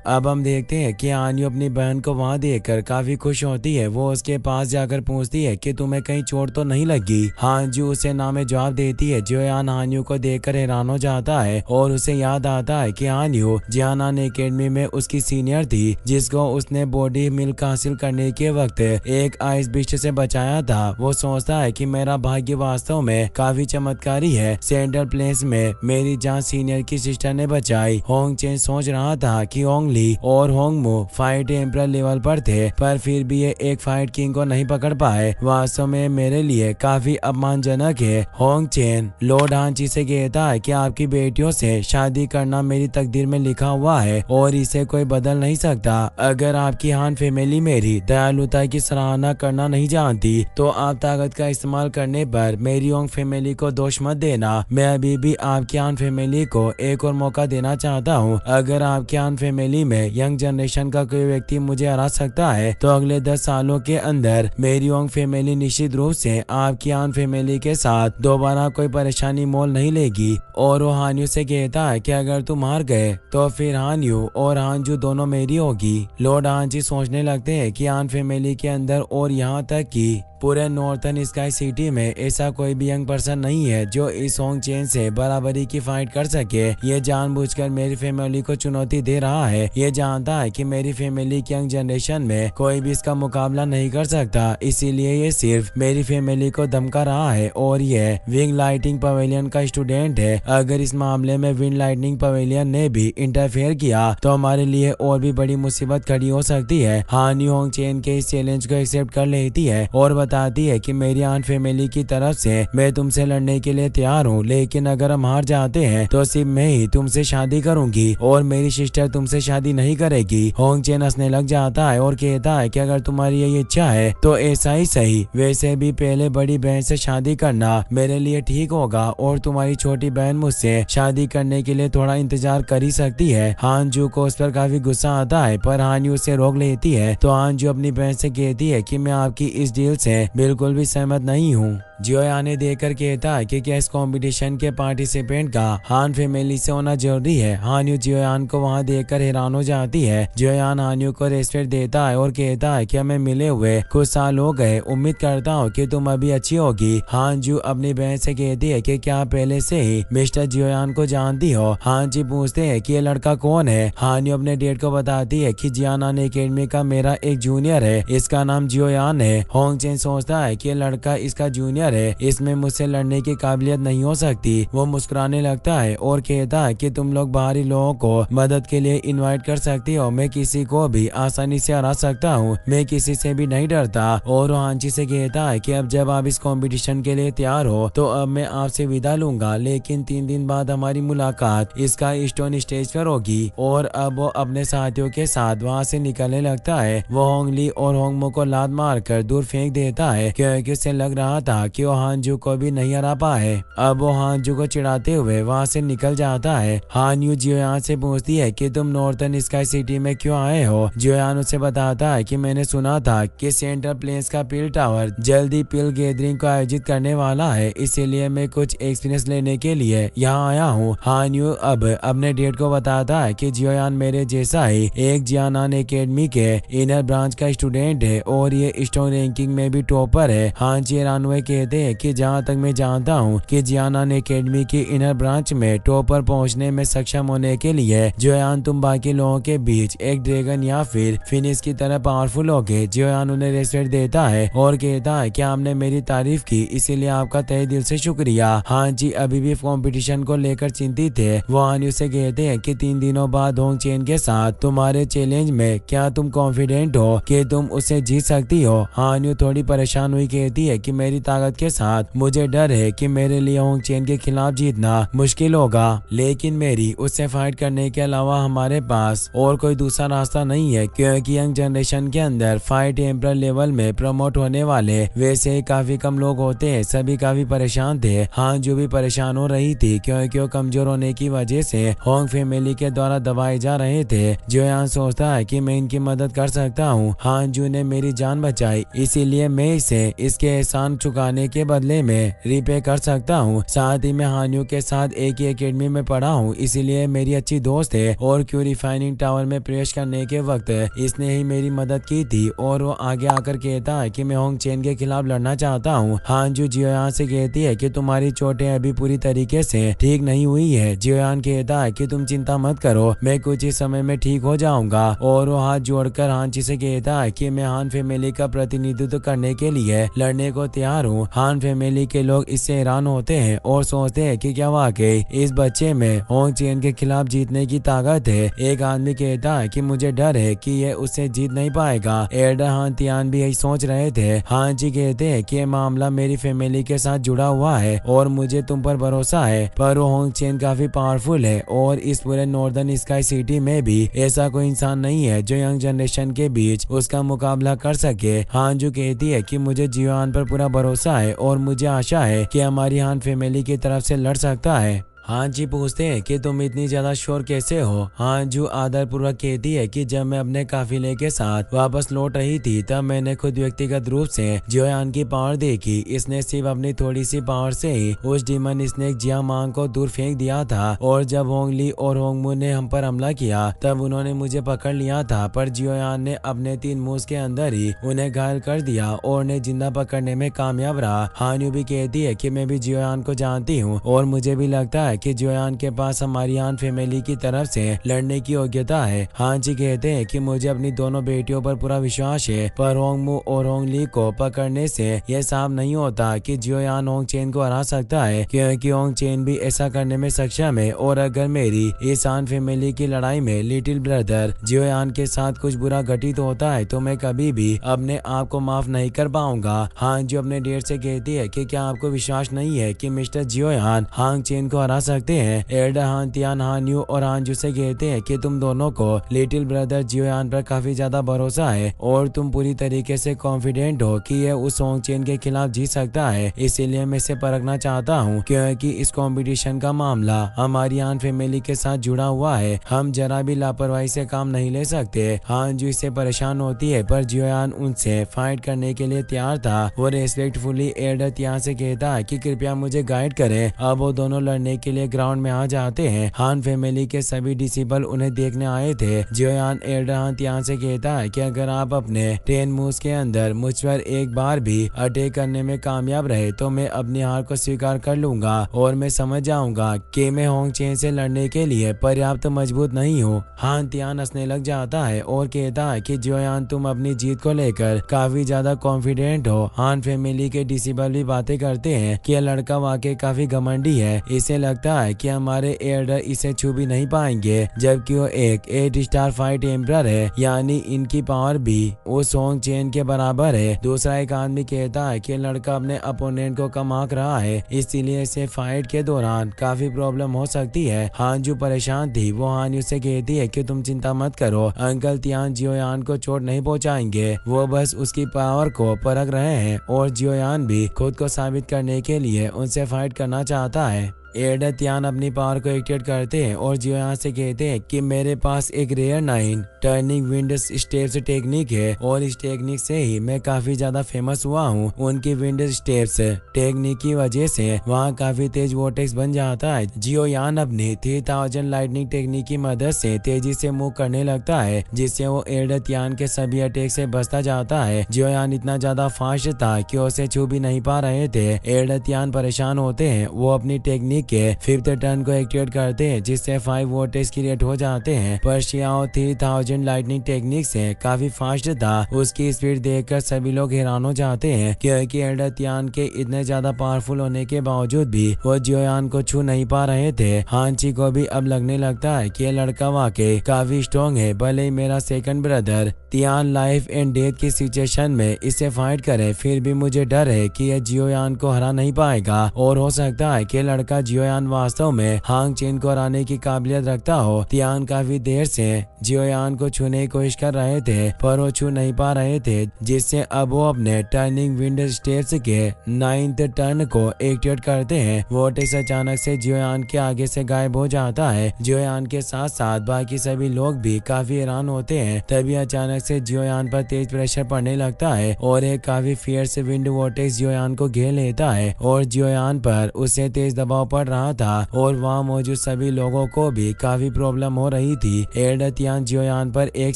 अब हम देखते हैं कि हान्यू अपनी बहन को वहाँ देखकर काफी खुश होती है। वो उसके पास जाकर पूछती है कि तुम्हें कहीं चोट तो नहीं लगी। हांजू उसे ना में जवाब देती है। जोयान हान्यू को देखकर हैरान हो जाता है और उसे याद आता है कि हान्यू जियानान एकेडमी में उसकी सीनियर थी, जिसको उसने बॉडी मिल्क हासिल करने के वक्त एक आइस बिस्ट से बचाया था। वो सोचता है कि मेरा भाग्य वास्तव में काफी चमत्कारी है। सेंट्रल प्लेस में मेरी जान सीनियर की सिस्टर ने बचाई। होंग चेन सोच रहा था कि होंग ली और होंग मू फाइट एम्परर लेवल पर थे, पर फिर भी ये एक फाइट किंग को नहीं पकड़ पाए। वास्तव में मेरे लिए काफी अपमानजनक है। होंग चेन लॉर्ड हांची से कहता है कि आपकी बेटियों से शादी करना मेरी तकदीर में लिखा हुआ है और इसे कोई बदल नहीं सकता। अगर आपकी हान फैमिली मेरी दयालुता की सराहना करना नहीं जानती तो आप ताकत का इस्तेमाल करने पर मेरी होंग फैमिली को दोष मत देना। मैं अभी भी आपकी हान फैमिली को एक और मौका देना चाहता हूँ। अगर आपकी हान फैमिली में यंग जनरेशन का कोई व्यक्ति मुझे हरा सकता है तो अगले 10 सालों के अंदर मेरी होंग फैमिली निश्चित रूप से आपकी हान फैमिली के साथ दोबारा कोई परेशानी मोल नहीं लेगी। और वो हान्यू से कहता है कि अगर तुम हार गए तो फिर हान्यू और हांजू दोनों मेरी होगी। लॉर्ड हांची सोचने लगते हैं कि हान फैमिली के अंदर और यहाँ तक कि पूरे नॉर्थन स्काई सिटी में ऐसा कोई भी यंग पर्सन नहीं है जो इस होंग चेन से बराबरी की फाइट कर सके। ये जानबूझकर मेरी फैमिली को चुनौती दे रहा है। ये जानता है कि मेरी फैमिली की यंग जनरेशन में कोई भी इसका मुकाबला नहीं कर सकता, इसीलिए ये सिर्फ मेरी फैमिली को धमका रहा है। और ये विंग लाइटिंग पवेलियन का स्टूडेंट है। अगर इस मामले में विंग लाइटिंग पवेलियन ने भी इंटरफेयर किया तो हमारे लिए और भी बड़ी मुसीबत खड़ी हो सकती है। हान्यू होंग चेन के इस चैलेंज को एक्सेप्ट कर लेती है और बताती है कि मेरी आन फैमिली की तरफ से मैं तुमसे लड़ने के लिए तैयार हूँ, लेकिन अगर हम हार जाते हैं तो सिर्फ मैं ही तुमसे शादी करूंगी और मेरी सिस्टर तुमसे शादी नहीं करेगी। होंग चेन हंसने लग जाता है और कहता है कि अगर तुम्हारी यही इच्छा है तो ऐसा ही सही। वैसे भी पहले बड़ी बहन से शादी करना मेरे लिए ठीक होगा और तुम्हारी छोटी बहन मुझसे शादी करने के लिए थोड़ा इंतजार कर ही सकती है। हांजू को उस पर काफी गुस्सा आता है पर हान्यू उसे रोक लेती है। तो हांजू अपनी बहन से कहती है कि मैं आपकी इस डील से बिल्कुल भी सहमत नहीं हूँ। जियोयान देखकर कहता है कि क्या इस कंपटीशन के पार्टिसिपेंट का हान फैमिली से होना जरूरी है। हान्यू जियोयान को वहां देखकर हैरान हो जाती है। जियोयान हान्यू को रेस्पेक्ट देता है और कहता है कि हमें मिले हुए कुछ साल हो गए, उम्मीद करता हूँ कि तुम अभी अच्छी होगी। हांजू अपनी बहन से कहती है कि क्या पहले से ही मिस्टर जियोयान को जानती हो। हांजी पूछते है कि ये लड़का कौन है। हान्यू अपने डेट को बताती है कि जियानान एकेडमी का मेरा एक जूनियर है, इसका नाम जियोयान है। होंग चेन सोचता है कि ये लड़का इसका जूनियर है, इसमें मुझसे लड़ने की काबिलियत नहीं हो सकती। वो मुस्कुराने लगता है और कहता है कि तुम लोग बाहरी लोगों को मदद के लिए इनवाइट कर सकती हो, मैं किसी को भी आसानी से हरा सकता हूँ, मैं किसी से भी नहीं डरता। और हांची से कहता है कि अब जब आप इस कंपटीशन के लिए तैयार हो तो अब मैं आपसे विदा लूंगा, लेकिन 3 दिन बाद हमारी मुलाकात इसका स्टोन स्टेज पर होगी। और अब वो अपने साथियों के साथ वहाँ से निकलने लगता है। वो होंगली और होंगमो को लात मारकर दूर फेंक देता है क्योंकि उसे लग रहा था कि वो हांजू को भी नहीं हरा पाए। अब वो हांजू को चिढ़ाते हुए वहाँ से निकल जाता है। हान्यू जियोयान से पूछती है कि तुम नॉर्थन स्काई सिटी में क्यों आए हो। जियोयान उसे बताता है कि मैंने सुना था कि सेंट्रल प्लेस का पिल टावर जल्दी पिल गैदरिंग को आयोजित करने वाला है, इसीलिए मैं कुछ एक्सपीरियंस लेने के लिए यहाँ आया हूँ। हान्यू अब अपने डेट को बताता है कि जियोयान मेरे जैसा ही एक जियानान एकेडमी के इनर ब्रांच का स्टूडेंट है और ये स्टोन रैंकिंग में भी टॉपर है। हांची रानवे कहते हैं कि जहाँ तक मैं जानता हूँ कि जियानान एकेडमी की इनर ब्रांच में टॉप पर पहुँचने में सक्षम होने के लिए जियोयान तुम बाकी लोगों के बीच एक ड्रैगन या फिर फिनिश की तरह पावरफुल होगे। जियोयान उन्हें रेस्पेक्ट देता है और कहता है कि आपने मेरी तारीफ की, इसीलिए आपका तहे दिल से शुक्रिया। हांची अभी भी कंपटीशन को लेकर चिंतित थे। वो हान्यू से कहते हैं कि 3 दिनों बाद होंग चेन के साथ तुम्हारे चैलेंज में क्या तुम कॉन्फिडेंट हो कि तुम उसे जीत सकती हो। हान्यू थोड़ी परेशान हुई कहती है कि मेरी ताकत के साथ मुझे डर है कि मेरे लिए होंग चेन के खिलाफ जीतना मुश्किल होगा, लेकिन मेरी उससे फाइट करने के अलावा हमारे पास और कोई दूसरा रास्ता नहीं है क्योंकि यंग जनरेशन के अंदर फाइट एम्परर लेवल में प्रमोट होने वाले वैसे ही काफी कम लोग होते हैं। सभी काफी परेशान थे। हांजू भी परेशान हो रही थी क्योंकि वो कमजोर होने की वजह से होंग फैमिली के द्वारा दबाए जा रहे थे। जियोयान सोचता है कि मैं इनकी मदद कर सकता हूँ। हांजू ने मेरी जान बचाई, इसीलिए मैं इसे इसके एहसान चुकाने करने के बदले में रिपे कर सकता हूँ। साथ ही मैं हानियों के साथ एक ही एकेडमी में पढ़ा हूँ, इसीलिए मेरी अच्छी दोस्त है। और क्यों रिफाइनिंग टावर में प्रवेश करने के वक्त इसने ही मेरी मदद की थी। और वो आगे आकर कहता है कि मैं होंग चेन के खिलाफ लड़ना चाहता हूँ। हांजू जियोयान से कहती है कि तुम्हारी चोटें अभी पूरी तरीके से ठीक नहीं हुई है। जियोयान कहता है कि तुम चिंता मत करो, मैं कुछ ही समय में ठीक हो जाऊंगा। और वो हाथ जोड़कर हानची से कहता है कि मैं हान फैमिली का प्रतिनिधित्व करने के लिए लड़ने को तैयार हूँ। हान फैमिली के लोग इससे हैरान होते हैं और सोचते हैं कि क्या वाकई इस बच्चे में होंग चेन के खिलाफ जीतने की ताकत है। एक आदमी कहता है कि मुझे डर है कि ये उससे जीत नहीं पाएगा। एल्डर हान तियान भी यही सोच रहे थे। हानची कहते हैं कि मामला मेरी फैमिली के साथ जुड़ा हुआ है और मुझे तुम पर भरोसा है, पर वो होंग चेन काफी पावरफुल है और इस पूरे नॉर्दर्न स्काई सिटी में भी ऐसा कोई इंसान नहीं है जो यंग जनरेशन के बीच उसका मुकाबला कर सके। हानजू कहती है कि मुझे जियोयान पर पूरा भरोसा है और मुझे आशा है कि हमारी हान फैमिली की तरफ से लड़ सकता है। हांजी पूछते हैं कि तुम इतनी ज्यादा श्योर कैसे हो। हांजू आदर पूर्वक कहती है कि जब मैं अपने काफिले के साथ वापस लौट रही थी तब मैंने खुद व्यक्तिगत रूप से जियोयान की पावर देखी। इसने सिर्फ अपनी थोड़ी सी पावर से ही उस डीमन स्नेक जिया मांग को दूर फेंक दिया था। और जब होंगली और होंगमू ने हम पर हमला किया तब उन्होंने मुझे पकड़ लिया था, पर जियोयान ने अपने 3 मूव्स के अंदर ही उन्हें घायल कर दिया और उन्हें जिंदा पकड़ने में कामयाब रहा। हान्यू भी कहती है कि मैं भी जियोयान को जानती हूँ और मुझे भी लगता है कि जियोयान के पास हमारी हान फैमिली की तरफ से लड़ने की योग्यता है। हांजी कहते हैं कि मुझे अपनी दोनों बेटियों पर पूरा विश्वास है, पर होंगमू और होंगली को पकड़ने से यह साफ नहीं होता कि जियोयान होंग चेन को हरा सकता है, क्योंकि होंग चेन भी ऐसा करने में सक्षम है। और अगर मेरी इस हान फैमिली की लड़ाई में लिटिल ब्रदर जियोयान के साथ कुछ बुरा घटित होता है तो मैं कभी भी अपने आप को माफ नहीं कर पाऊंगा। हांजू अपने डेड से कहती है कि क्या आपको विश्वास नहीं है कि मिस्टर जियोयान हांग चेन को हरा सकते हैं। एल्डर हान तियान हान्यू और हांजू से कहते हैं कि तुम दोनों को लिटिल ब्रदर जियोयान पर काफी ज्यादा भरोसा है और तुम पूरी तरीके से कॉन्फिडेंट हो कि यह उस होंग चेन के खिलाफ जीत सकता है। इसीलिए मैं इसे परखना चाहता हूँ, क्योंकि इस कंपटीशन का मामला हमारी हान फैमिली के साथ जुड़ा हुआ है। हम जरा भी लापरवाही से काम नहीं ले सकते। हांजू इससे परेशान होती है, पर जियोयान उनसे फाइट करने के लिए तैयार था। वो रेस्पेक्टफुली एल्डर तियान से कहता है कि कृपया मुझे गाइड करें। अब वो दोनों लड़ने के लिए ग्राउंड में आ जाते हैं। हान फैमिली के सभी डिसिबल उन्हें देखने आए थे। जियोयान एल्डर हान तियान से कहता है कि अगर आप अपने 10 मूव्स के अंदर मुझ पर एक बार भी अटैक करने में कामयाब रहे तो मैं अपनी हार को स्वीकार कर लूंगा और मैं समझ जाऊंगा कि मैं होंग चेन से लड़ने के लिए पर्याप्त मजबूत नहीं हूँ। हान तियान हंसने लग जाता है और कहता है कि जियोयान तुम अपनी जीत को लेकर काफी ज्यादा कॉन्फिडेंट हो। हान फैमिली के डिसिबल भी बातें करते हैं कि यह लड़का वाकई काफी घमंडी है। इसे लगता है कि हमारे एल्डर इसे छू भी नहीं पाएंगे, जबकि वो एक 8 स्टार फाइट एम्परर है, यानी इनकी पावर भी उस होंग चेन के बराबर है। दूसरा एक आदमी कहता है कि लड़का अपने अपोनेंट को कम आंक रहा है, इसीलिए इसे फाइट के दौरान काफी प्रॉब्लम हो सकती है। हांजू परेशान थी। वो हान्यू से कहती है कि तुम चिंता मत करो, अंकल तियान जियोयान को चोट नहीं पहुंचाएंगे, वो बस उसकी पावर को परख रहे हैं और जियोयान भी खुद को साबित करने के लिए उनसे फाइट करना चाहता है। एल्डर तियान अपनी पावर को एक्टिवेट करते हैं और जियोयान से कहते हैं कि मेरे पास एक rare 9 turning wind steps technique है और इस टेक्निक से ही मैं काफी ज्यादा फेमस हुआ हूँ। उनकी विंड स्टेप्स टेक्निक की वजह से वहाँ काफी तेज वोटेक्स बन जाता है। जियोयान अपनी 3000 लाइटनिंग टेक्निक की मदद से तेजी से मूव करने लगता है, जिससे वो एल्डर तियान के सभी अटैक से बचता जाता है। जियोयान इतना ज्यादा फास्ट था कि उसे छू भी नहीं पा रहे थे। एल्डर तियान परेशान होते हैं। वो अपनी टेक्निक के 5th टर्न को एक्टिवेट करते हैं, जिससे 5 वोटेक्स क्रिएट हो जाते हैं। पर शियाओ 3000 लाइटनिंग टेक्निक से काफी फास्ट था। उसकी स्पीड देखकर सभी लोग हैरान हो जाते हैं, क्योंकि एल्डर तियान के इतने ज्यादा पावरफुल होने के बावजूद भी वो जियोयान को छू नहीं पा रहे थे। हांची को भी अब लगने लगता है कि यह लड़का वाकई काफी स्ट्रॉन्ग है। भले ही मेरा second brother Tian life and death की सिचुएशन में इससे फाइट करे, फिर भी मुझे डर है कि यह जियोयान को हरा नहीं पाएगा और हो सकता है कि लड़का जियोयान वास्तव में हांग चेन को हराने की काबिलियत रखता हो। तियान काफी देर से जियोयान को छूने की कोशिश कर रहे थे पर वो छू नहीं पा रहे थे, जिससे अब वो अपने टर्निंग विंड स्टेप्स के 9th टर्न को एक्टिवेट करते हैं। वोर्टेक्स अचानक से जियोयान के आगे से गायब हो जाता है। जियोयान के साथ साथ बाकी सभी लोग भी काफी हैरान होते हैं। तभी अचानक से जियोयान पर तेज प्रेशर पड़ने लगता है और एक काफी फियर्स विंड वोर्टेक्स जियोयान को घेर लेता है और जियोयान पर उससे तेज दबाव पड़ रहा था और वहाँ मौजूद सभी लोगों को भी काफी प्रॉब्लम हो रही थी। एल्डर तियान जियोयान पर एक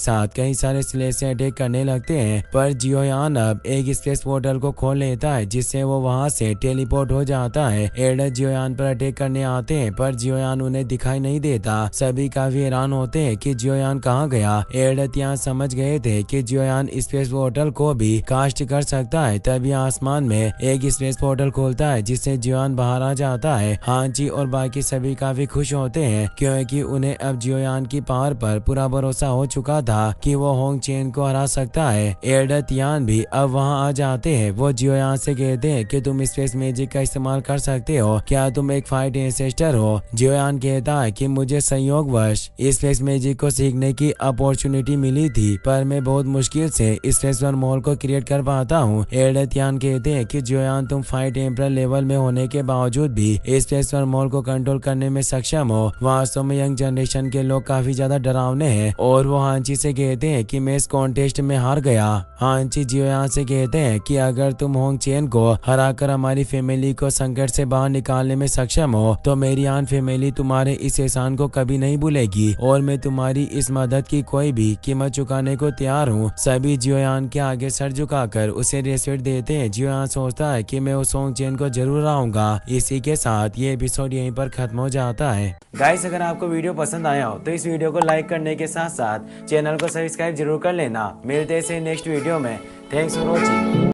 साथ कई सारे स्लेज से अटैक करने लगते हैं पर जियोयान अब एक स्पेस पोर्टल को खोल लेता है जिससे वो वहाँ से टेलीपोर्ट हो जाता है। एल्डर जियोयान पर अटैक करने आते हैं पर जियोयान उन्हें दिखाई नहीं देता। सभी काफी हैरान होते हैं कि जियोयान कहाँ गया। एल्डर तियान समझ गए थे कि जियोयान स्पेस पोर्टल को भी कास्ट कर सकता है। तभी आसमान में एक स्पेस पोर्टल खोलता है जिससे जियोयान बाहर आ जाता है। हांची और बाकी सभी काफी खुश होते हैं क्योंकि उन्हें अब जियोयान की पावर पर पूरा भरोसा हो चुका था कि वो होंग चेन को हरा सकता है। एल्डर तियान भी अब वहां आ जाते हैं। वो जियोयान से कहते हैं कि तुम स्पेस मैजिक का इस्तेमाल कर सकते हो, क्या तुम एक फाइट एंसेस्टर हो। जियोयान कहता है कि मुझे संयोगवश स्पेस मैजिक को सीखने की अपॉर्चुनिटी मिली थी पर मैं बहुत मुश्किल से स्पेस मॉल को क्रिएट कर पाता हूँ। एल्डर तियान कहते हैं कि जियोयान तुम फाइट एम्परर लेवल में होने के बावजूद भी स्पेस मॉल को कंट्रोल करने में सक्षम हो। वास्तव में यंग जनरेशन के लोग काफी ज्यादा डरावने हैं और वो हांची से कहते हैं कि मैं इस कॉन्टेस्ट में हार गया। हांची जियोयान से कहते हैं कि अगर तुम होंग चेन को हराकर हमारी फैमिली को संकट से बाहर निकालने में सक्षम हो तो मेरी आन फैमिली तुम्हारे इस एहसान को कभी नहीं भूलेगी और मैं तुम्हारी इस मदद की कोई भी कीमत चुकाने को तैयार हूँ। सभी जियोयान के आगे सर झुकाकर उसे रेस्पेक्ट देते हैं। जियोयान सोचता है कि मैं उस होंग चेन को जरूर आऊंगा। इसी के साथ ये एपिसोड यहीं पर खत्म हो जाता है। गाइस, अगर आपको वीडियो पसंद आया हो तो इस वीडियो को लाइक करने के साथ साथ चैनल को सब्सक्राइब जरूर कर लेना। मिलते हैं नेक्स्ट वीडियो में। Thanks for watching.